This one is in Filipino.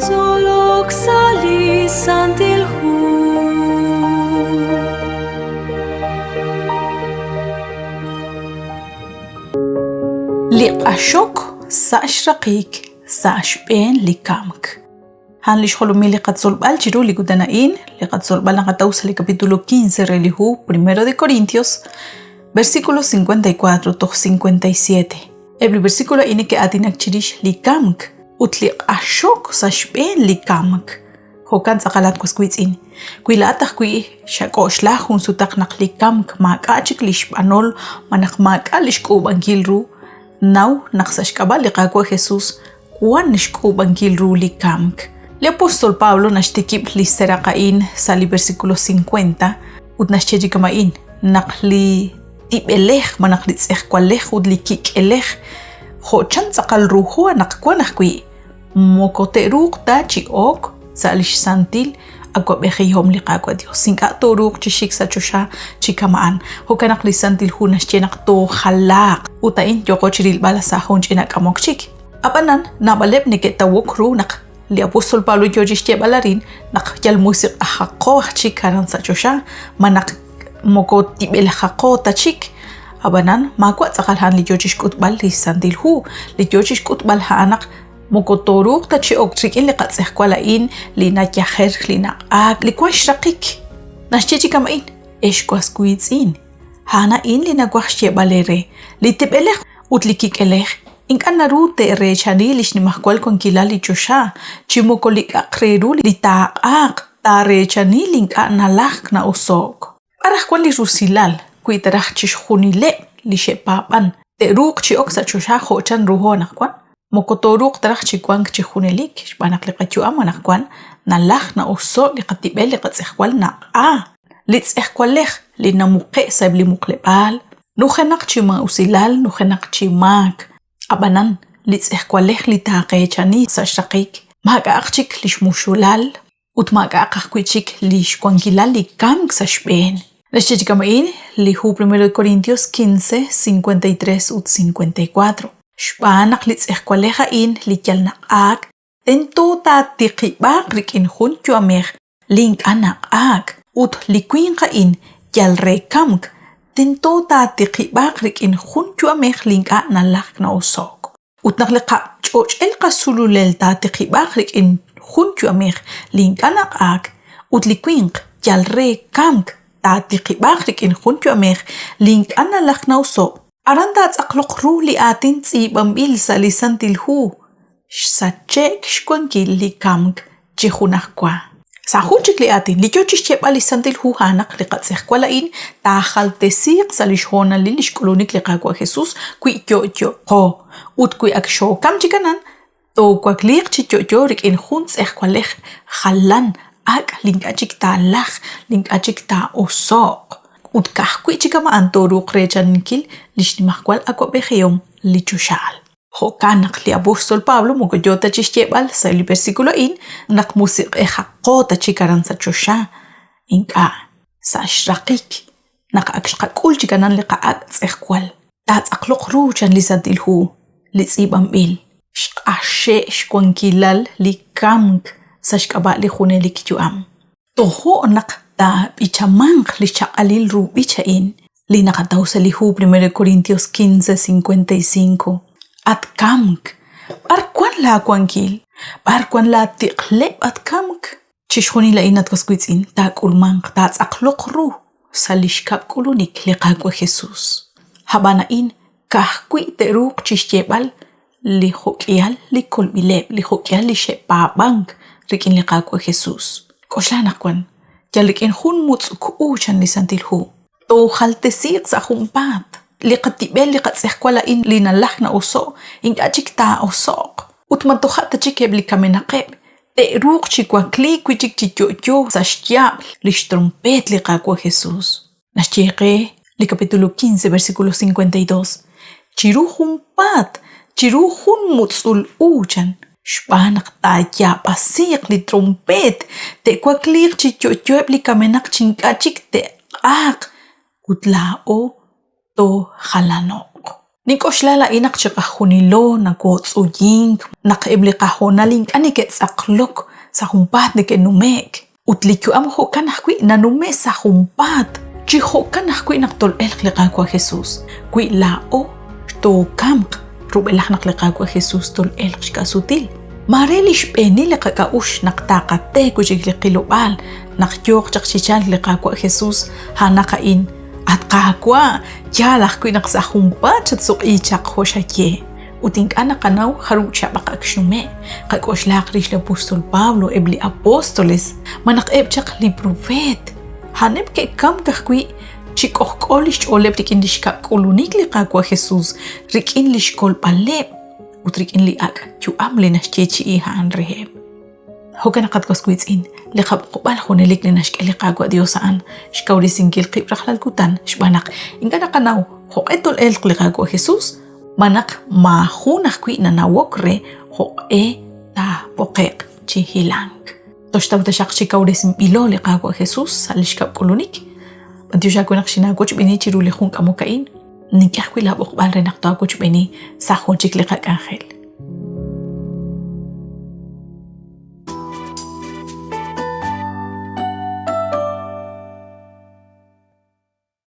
Zolok sali santilhu liqashok sa'ash raqiq sa'ash ben likamk. Han lishholumi liqat solbal chiru ligudanain liqat solbal nakatausa li capítulo 15 relihu 1 de Corintios versículo 54 to 57. El versículo ine que atinak chirish likamk utliq ashok sashben likamk. Hokan sakalat kwaskuitzin. Kuilatah kui shakoshlah hun sutak nak likamk makachik lishpanol manak makalish kubangilru naw naksashkaba liqakwa Jesus kuan nishkubangilru likamk. Le apóstol Pablo nashtikib li serakain sali versículo 50 ut nashchejikamain nakli tibelej manak litzeh kwalej ut likik elej hochan sakal ruho nakkuan nakwi mokote ruq ta chiok salish santil agwa behihom liqakwa Dios sinka to ruq chishik sa chosha chikamaan hokanak li santil hu nashchenak to khalaq utain yoko chiril bala sa honchenak amokchik apanan nabaleb niketawok ru nak li apóstol Pablo yojishche balarin nak yal musik ahaqo chikaran sa chosha manak moko tibel haqo ta chik abanan makwa tsakalhan li yojish kutbal li santil hu li yojish kutbal ha anak moko toruq ta chi oktrikin li qatseh kwalain li nakyaher li naqak li kwash raqik nashchichi kamain esh kwaskuitzin hana in li nagwahshe balere li tibeleh utlikik eleh inkan narute rechani lish ni mahkwal kon kilali chosha chimoko li akreru li taaq ta rechani linka nalak na usok arah kwal li rusilal kuitarah chishkhunile li shepapan te ruq chi oksa chosha hochan ruho nakwan moko toruq tarah chikwang chikhunelik shbanak li qachu amanakwan nalak na uso li qatibel li qatsehkwal na li tsehkwaleh li namuqe sab li muqlebal nuhenak chima usilal nuhenak chimak abanan li tsehkwaleh li taqechani sashaqik maga aqchik li shmushulal ut maga aqachik li shkwangilal li kam sashben nashchikamain li hu 1 Corintios 15 53 ut 54 shbanak li tsehkwaleha in li yalnaqak tento ta tiqibaq rikin hun chuameh link anaqak ut li quinqa in yalrekamk tento ta tiqibaq rikin hun chuameh link analak na usok ut naqliqa choch el qasululel ta tiqibaq rikin hun chuameh link anaqak ut li quinq yalrekamk ta tiqibaq rikin hun chuameh link analak na usok aranda tsaqloq ru li atin tsibambil sali santil hu sachek shkwankil li kamk chihunakwa sa hunchik li atin li chochishchep ali santil hu hanak li qatsehkwalain ta khaltesiq salishhona li lishkolonik li qakwa Jesus kui chocho qo ut kui aksho kam chikanan to kwakliq chichocho rikin hun tsehkwalej khalan ak linkachik ta laj linkachik ta osok ut kahkwi chikama antoruq rechankil lishnimahkwal akwa behiyom lichushal hokanak li apóstol Pablo mokoyota chishchebal sa li versículo in nak musik haqota chikaran sa chosha inka sa shraqik nak akshqakul chikanan li qaak tsehkwal ta tsaqloq ruchan li santilhu li tsibambil shqashe shkwankilal li kamk sa shkaba li khunelik juam toho nak ta bichamang li chaqalil ru bichain li nakatausa li hu 1 Corintios 15 55 at kamk barkwan la kwankil barkwan la tiqleb at kamk chishkhoni la inat kaskuitzin ta kulmang ta tsaqloq ru salishkap kulunik li qakwa Jesus habana in kahkwi teruq chishchebal li hokyal li kolbileb li hokyal li shepabank rikin li qakwa Jesus koslanakwan yalikin hun mutsku chan li santil hu to khaltesiq sa humpat li qatibel li qatsehkwala in li nalahna uso in achik ta usok utmanto hatta chikeb li kamenaqeb te ruq chikwa kli kwichik chichocho sa shtiab li trompet li qakwa Jesus nashcheqe li capítulo 15 versículo 52 chiru humpat chiru hun mutsul uchan shbanak ta ya pasiq li trompet te kwaklir chichochoeb li kamenaq chinkachik te ak utlao to halanok. Nikoslala inak chikahunilo nagotzuying nakibli kahonaling aniketsaklok sa humpat ni kenumek. Utlikyo amho kanahkwi nanume sa humpat. Chiho kanahkwi naktol elklikakwa Jesus. Kwi lao to kamk rubelak naklikakwa Jesus tol elkshkasutil. Marelish peni lekakaush naktakate kujiklikilobal nakyok chakchichan likakwa Jesus hanakain. At kakwa, yalah ko inak sa humpat at sok ichak ho siya ye. Uting anak kanaw harucha bakaksyume. Kakos lakrish la apostol Pablo ebli apostoles. Manak ebchak li profet. Hanep ke kam kakwi chikoh kolish olep rikindish ka kolunik li kakwa Jesus. Rikinlish kol palep. Utrikin li ak yu amli nas chechi ihaan reheb. Hogan akatkos kuitsin, likab kubal hunelik ni nashkelikagwa diosaan, shkauri singil kipraklagutan, shbanak, inga nakanaw, hoketol el klikagwa Jesus, manak mahunak kui nanawokre, hoke ta pokek chihilang. Toshtaw ta shak shikauri simpilo likagwa Jesus, salishkab kolonik, bantiyo siya kunak sinagoch bini chiruli hung kamukain, nikyak kui labok bal renak to agoch bini, sa honchik likag angel.